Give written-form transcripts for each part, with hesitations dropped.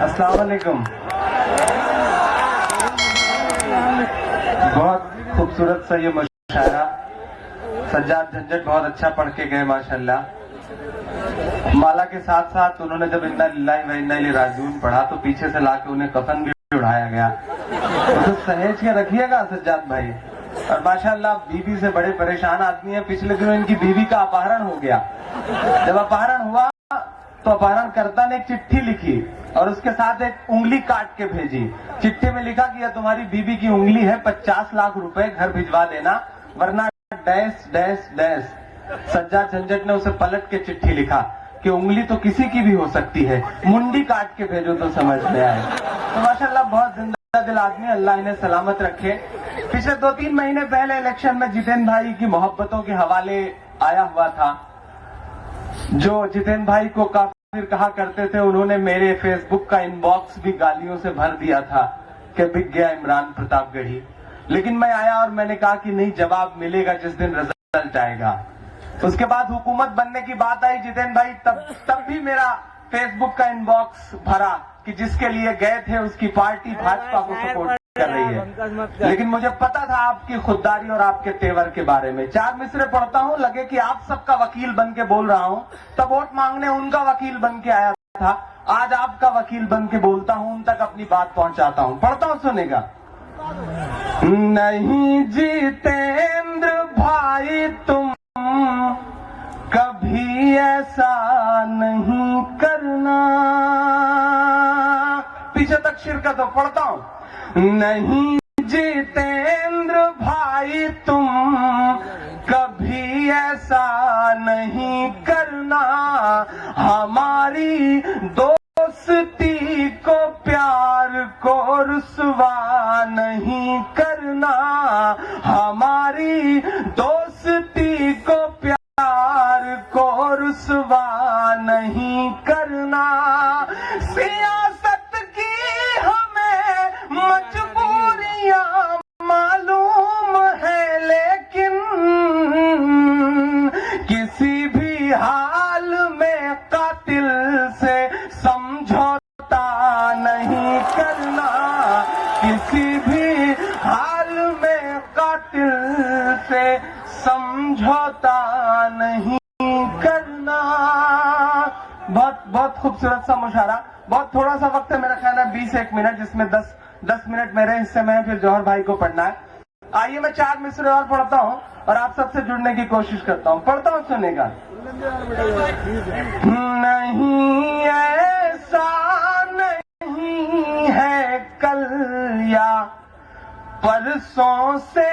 السلام علیکم. بہت خوبصورت سا یہ مشاعرہ. سجاد جھنجھٹ بہت اچھا پڑھ کے گئے ماشاءاللہ. مالا کے ساتھ ساتھ انہوں نے جب انا للہ و انا الیہ راجعون پڑھا تو پیچھے سے لا کے انہیں کفن بھی اڑایا گیا. تو سہیج کے رکھیے گا سجاد بھائی. اور ماشاءاللہ بیوی سے بڑے پریشان آدمی ہیں. پچھلے دنوں ان کی بیوی کا اپہرن ہو گیا. جب اپہرن ہوا تو اپہرن کرتا نے ایک چٹھی لکھی اور اس کے ساتھ ایک انگلی کاٹ کے بھیجی. چٹھی میں لکھا کہ یہ تمہاری بیوی کی انگلی ہے, 50 لاکھ روپے گھر بھجوا دینا ورنہ ڈیش ڈیش ڈیش. سجاد جھنجھٹ نے اسے پلٹ کے چٹھی لکھا کہ انگلی تو کسی کی بھی ہو سکتی ہے, منڈی کاٹ کے بھیجو تو سمجھ میں آئے. تو ماشاءاللہ بہت زندہ دل آدمی, اللہ انہیں سلامت رکھے. پچھلے 2-3 مہینے پہلے الیکشن میں جتین بھائی کی محبتوں کے حوالے آیا ہوا تھا. جو جتین بھائی کو کافر کہا کرتے تھے انہوں نے میرے فیس بک کا ان باکس بھی گالیوں سے بھر دیا تھا کہ بک گیا عمران پرتاپ گڑھی. لیکن میں آیا اور میں نے کہا کہ نہیں, جواب ملے گا جس دن رزلٹ آئے گا. اس کے بعد حکومت بننے کی بات آئی جتین بھائی, تب بھی میرا فیس بک کا ان باکس بھرا کہ جس کے لیے گئے تھے اس کی پارٹی بھاجپا کو سپورٹ کر رہی ہے. لیکن مجھے پتا تھا آپ کی خودداری اور آپ کے تیور کے بارے میں. 4 مصرے پڑھتا ہوں, لگے کہ آپ سب کا وکیل بن کے بول رہا ہوں. تب ووٹ مانگنے ان کا وکیل بن کے آیا تھا, آج آپ کا وکیل بن کے بولتا ہوں, ان تک اپنی بات پہنچاتا ہوں. پڑھتا ہوں, سنے گا. نہیں جتیندر بھائی تم کبھی ایسا نہیں کرنا. پیچھے تک شرکت ہو. پڑھتا ہوں. نہیں جتیندر بھائی تم کبھی ایسا نہیں کرنا, ہماری دوستی کو پیار کو رسوا نہیں کرنا, ہماری دوستی کو پیار کو رسوا نہیں کرنا. سیاست کی ہمیں مجبوریاں معلوم ہے لیکن کسی بھی حال میں قاتل سے سمجھوتا نہیں کرنا, کسی بھی حال میں قاتل سے سمجھوتا نہیں کرنا. بہت خوبصورت سا مشاعرہ. بہت تھوڑا سا وقت ہے, میرا خیال ہے 20-1 منٹ, جس میں 10 منٹ میرے حصے میں ہے, پھر جوہر بھائی کو پڑھنا ہے. آئیے میں 4 مصرے اور پڑھتا ہوں اور آپ سب سے جڑنے کی کوشش کرتا ہوں. پڑھتا ہوں, سنے گا. نہیں ایسا نہیں ہے کل یا پرسوں سے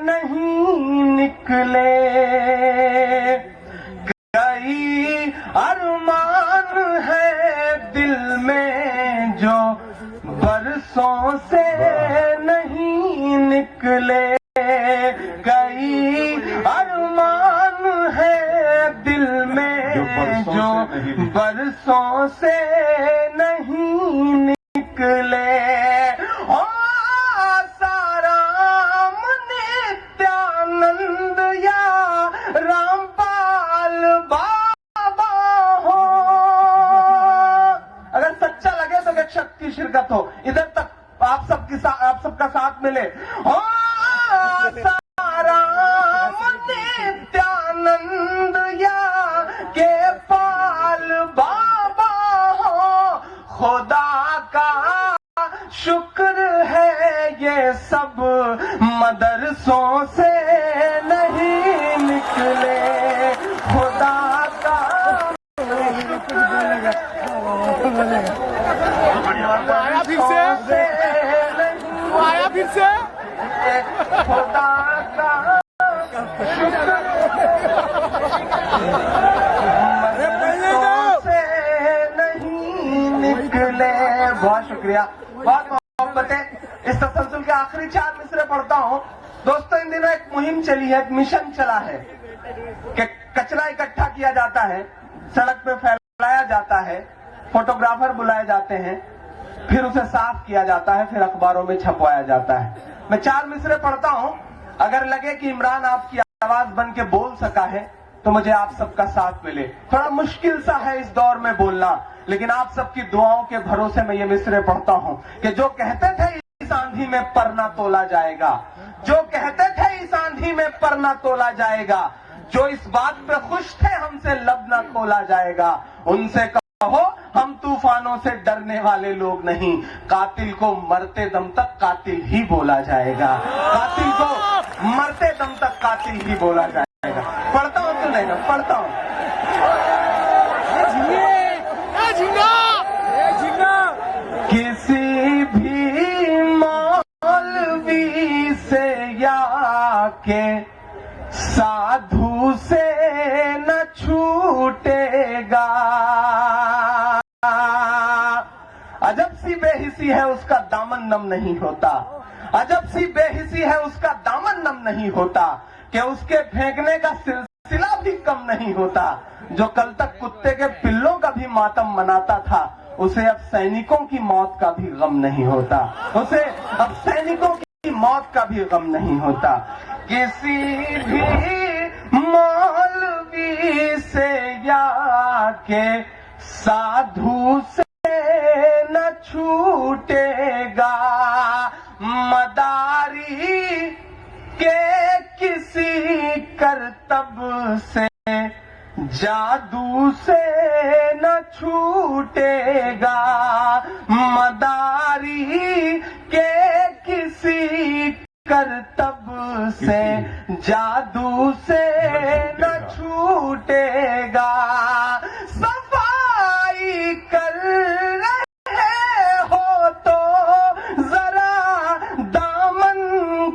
نہیں نکلے, کئی ارمان ہے دل میں جو برسوں سے نہیں نکلے, کئی ارمان ہے دل میں جو برسوں سے نہیں نکلے. سارام نتیانند یا رامپال بابا ہو, اگر سچا لگے تو ایک شخص کی شرکت ہو. ادھر تک آپ سب کا ساتھ ملے. سارام نتیانند یا کے پال بابا ہو, خدا کا شکر ہے یہ سب مدرسوں سے نہیں نکلے, خدا کا آیا پھر سے خدا کا مدرسوں سے نہیں نکلے. بہت شکریہ, بہت محبت ہے. اس تسلسل کے آخری 4 مصرے پڑھتا ہوں. دوستو, ان دنوں ایک مہم چلی ہے, ایک مشن چلا ہے کہ کچرا اکٹھا کیا جاتا ہے, سڑک پہ پھیلایا جاتا ہے, فوٹوگرافر بلائے جاتے ہیں, پھر اسے صاف کیا جاتا ہے, پھر اخباروں میں چھپوایا جاتا ہے. میں 4 مصرے پڑھتا ہوں. اگر لگے کہ عمران آپ کی آواز بن کے بول سکا ہے تو مجھے آپ سب کا ساتھ ملے. تھوڑا مشکل سا ہے اس دور میں بولنا, لیکن آپ سب کی دعاؤں کے بھروسے میں یہ مصرے پڑھتا ہوں کہ جو کہتے تھے اس آندھی میں پر نہ تولا جائے گا، جو کہتے تھے اس آندھی میں پر نہ تولا جائے گا، جو اس بات پہ خوش تھے ہم سے لب نہ کھولا جائے گا، ان سے کہو ہم طوفانوں سے ڈرنے والے لوگ نہیں، قاتل کو مرتے دم تک قاتل ہی بولا جائے گا، قاتل کو مرتے دم تک قاتل ہی بولا جائے گا۔ پڑھتا ہوں سنے گا، پڑھتا ہوں۔ کسی بھی مولوی سے یا کہ سادھو سے نہ چھوٹے گا، عجب سی بے حسی ہے اس کا دامن نم نہیں ہوتا، عجب سی بے حسی ہے اس کا دامن نم نہیں ہوتا کہ اس کے پھینکنے کا سلسلہ بھی کم نہیں ہوتا، جو کل تک کتے کے پلوں کا بھی ماتم مناتا تھا اسے اب سینکوں کی موت کا بھی غم نہیں ہوتا، اسے اب سینکوں کی موت کا بھی غم نہیں ہوتا۔ کسی بھی مولوی سے یا کہ سادھو سے نہ چھوٹے گا، مداری کے کسی کرتب سے جادو سے نہ چھوٹے گا، مداری کے کسی کرتب سے جادو سے نہ چھوٹے گا، صفائی کر رہے ہو تو ذرا دامن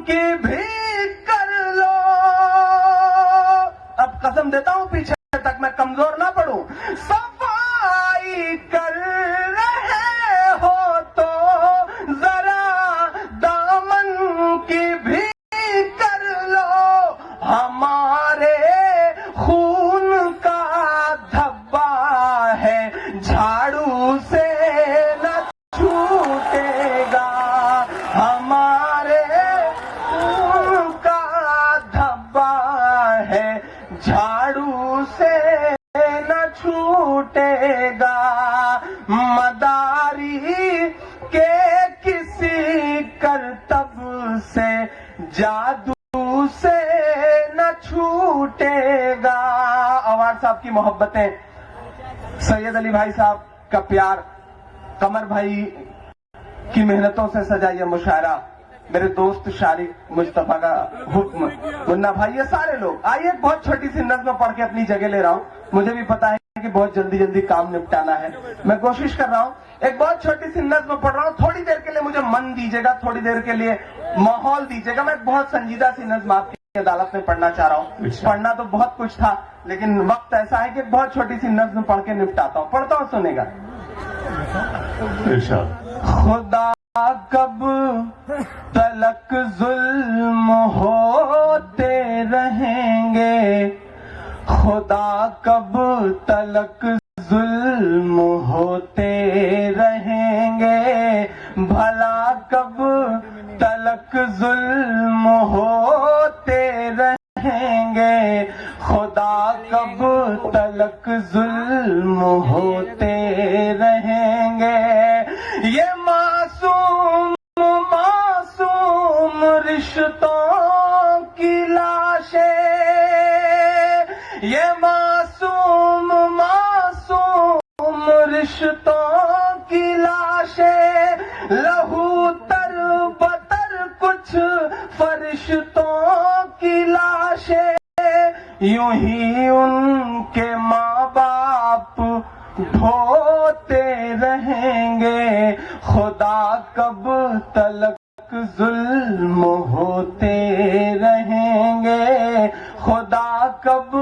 کی بھی کر لو، اب قسم دیتا ہوں پیچھے تک میں کمزور نہ پڑوں، صفائی کر رہے ہو تو ذرا دامن کی بھی کر لو، ہمارے خون کا دھبا ہے جھاڑو سے نہ چھوٹے گا، ہمارے خون کا دھبا ہے جھاڑو سے نہ چھوٹے گا، مداری کے کسی کرتب سے جادو سے نہ چھوٹے گا۔ اوار صاحب کی محبتیں، سید علی بھائی صاحب کا پیار، قمر بھائی کی محنتوں سے سجا یہ مشاعرہ، میرے دوست شارق مصطفیٰ کا حکم، منا بھائی، یہ سارے لوگ۔ آئیے ایک بہت چھوٹی سی نظم پڑھ کے اپنی جگہ لے رہا ہوں، مجھے بھی پتا ہے کہ بہت جلدی جلدی کام نپٹانا ہے، میں کوشش کر رہا ہوں، ایک بہت چھوٹی سی نظم پڑھ رہا ہوں، تھوڑی دیر کے لیے مجھے من دیجیے گا، تھوڑی دیر کے لیے ماحول دیجیے گا۔ میں ایک بہت سنجیدہ سی نظم آپ کی عدالت میں پڑھنا چاہ رہا ہوں، پڑھنا تو بہت کچھ تھا لیکن وقت ایسا ہے کہ ایک بہت چھوٹی سی نظم پڑھ کے نپٹاتا ہوں، پڑھتا ہوں، سنے گا۔ خدا کب تلک ظلم ہوتے رہیں گے، خدا کب تلک ظلم ہوتے رہیں گے، بھلا کب تلک ظلم ہوتے رہیں گے، خدا کب تلک ظلم ہوتے رہیں گے، یہ معصوم معصوم رشتوں کی لاشیں، یہ معصوم معصوم رشتوں کی لاشیں، لہو تر بتر کچھ فرشتوں کی لاشیں، یوں ہی ان کے ماں باپ ڈھوتے رہیں گے، خدا کب تلک ظلم ہوتے رہیں گے، خدا کب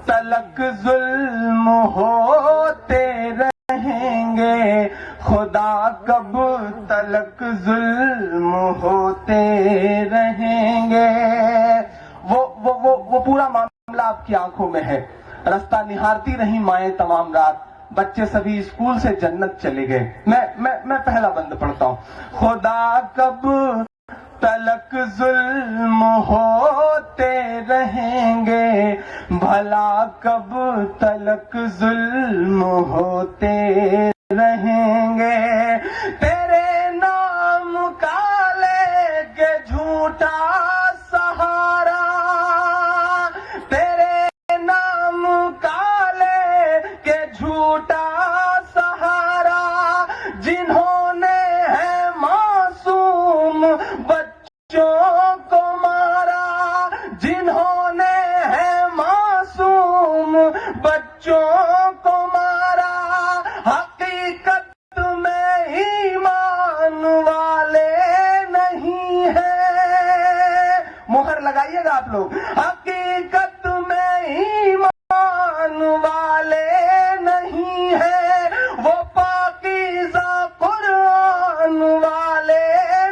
تلک ظلم ہوتے رہیں گے، خدا کب تلک ظلم ہوتے رہیں گے۔ وہ پورا معاملہ آپ کی آنکھوں میں ہے، رستہ نہارتی رہی مائیں تمام رات، بچے سبھی اسکول سے جنت چلے گئے۔ میں پہلا بند پڑھتا ہوں۔ خدا کب تلک ظلم ہوتے رہیں گے، بھلا کب تلک ظلم ہوتے رہیں گے. تیرے نام کا لے کے جھوٹا سہارا، تیرے نام کا لے کے جھوٹا سہارا، جنہوں نے ہے معصوم بچوں کو مارا، جنہوں نے ہے معصوم بچوں کو مارا. حقیقت میں ایمان والے نہیں ہیں. مہر لگائیے گا آپ لوگ. حقیقت میں ایمان والے نہیں ہیں، وہ پاکیزہ قرآن والے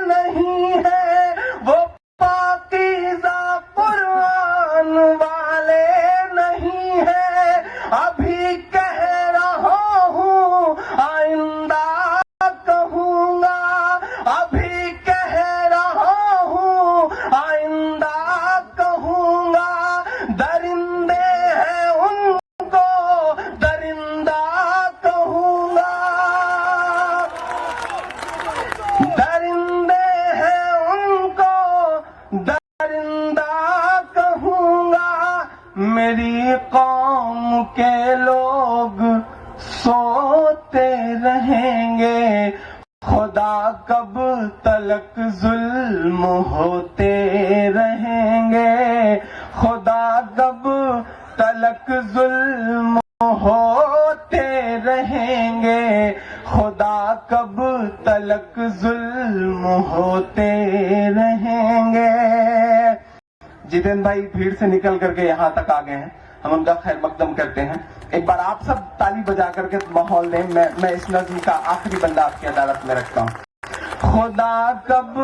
نہیں ہیں، وہ پاکیزہ قرآن والے نہیں ہیں. ابھی کہہ رہا ہوں آئندہ کہوں گا، ابھی کہہ رہا ہوں آئندہ کہوں گا. درندے ہیں ان کو درندہ کہوں گا، درندے ہیں ان کو درندہ کہوں گا. میری قوم کے لوگ سوتے رہیں گے، خدا کب تلک ظلم ہوتے رہیں گے، خدا کب تلک ظلم ہوتے رہیں گے، خدا کب تلک ظلم ہوتے رہیں گے. جتین بھائی بھیڑ سے نکل کر کے یہاں تک آ گئے ہیں، ہم ان کا خیر مقدم کرتے ہیں. ایک بار آپ سب تالی بجا کر کے ماحول دیں. میں اس نظم کا آخری بندہ آپ کی عدالت میں رکھتا ہوں. خدا کب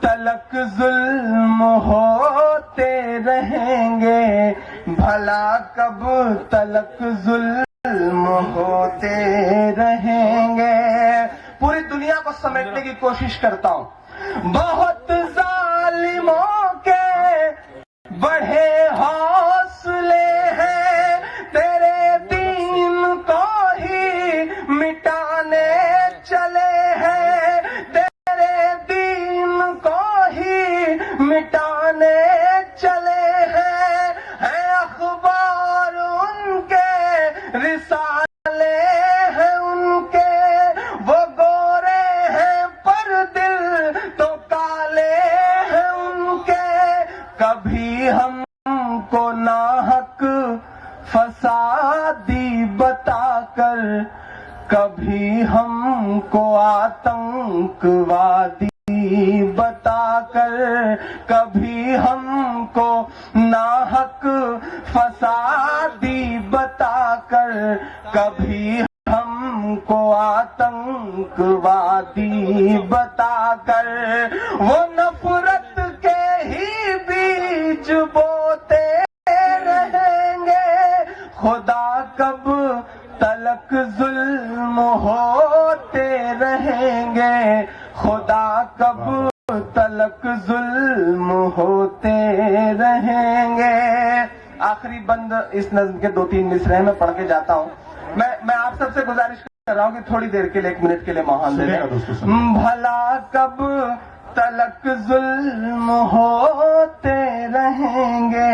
تلک ظلم ہوتے رہیں گے، بھلا کب تلک ظلم ہوتے رہیں گے. پوری دنیا کو سمیٹنے کی کوشش کرتا ہوں. بہت ظالموں کے بڑھے حوصلے ہیں، تیرے دین کو ہی مٹانے چلے ہیں، تیرے دین کو ہی مٹانے چلے ہیں. اخبار ان کے رسالے ہیں ان کے، وہ گورے ہیں پر دل تو کالے ہیں ان کے. کبھی ہم کو ناحق فسادی بتا کر، کبھی ہم کو آتنک وادی بتا کر، کبھی ہم کو ناحق فسادی بتا کر، کبھی ہم کو آتنک وادی بتا کر. وہ نفرت کے ہی بیج بوتے رہیں گے، خدا کب تلک ظلم ہوتے رہیں گے، خدا کب تلک ظلم ہوتے رہیں گے. آخری بند اس نظم کے 2-3 مصرے میں پڑھ کے جاتا ہوں. میں آپ سب سے گزارش کر رہا ہوں کہ تھوڑی دیر کے لیے 1 منٹ کے لیے ماحول دے دیں. بھلا کب تلک ظلم ہوتے رہیں گے،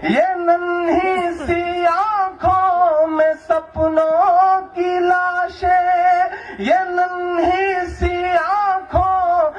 یہ ننھی سی آنکھوں میں سپنوں کی لاشیں، یہ ننھی سی آنکھوں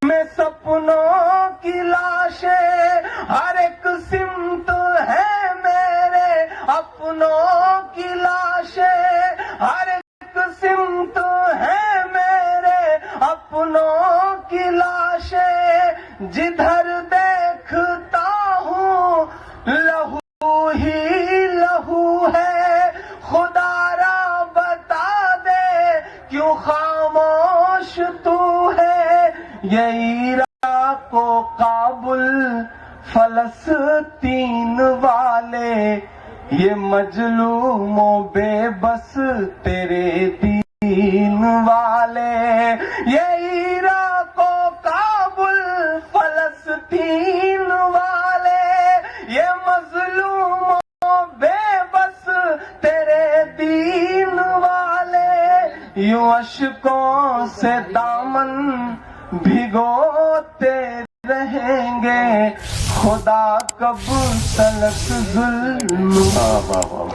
میں سپنوں کی لاشیں، ہر ایک سمت ہے میرے اپنوں کی لاشیں، ہر ایک سمت ہے میرے اپنوں کی لاشیں. جدھر دیکھتا ہوں لہو ہی لہو ہے، خدا را بتا دے کیوں خاموش تو ہے. یہ عراق و کابل فلسطین والے، یہ مظلوم و بے بس تیرے دین والے، یہ عراق و کابل اشکوں سے دامن بھگوتے رہیں گے، خدا کب تلک ظلم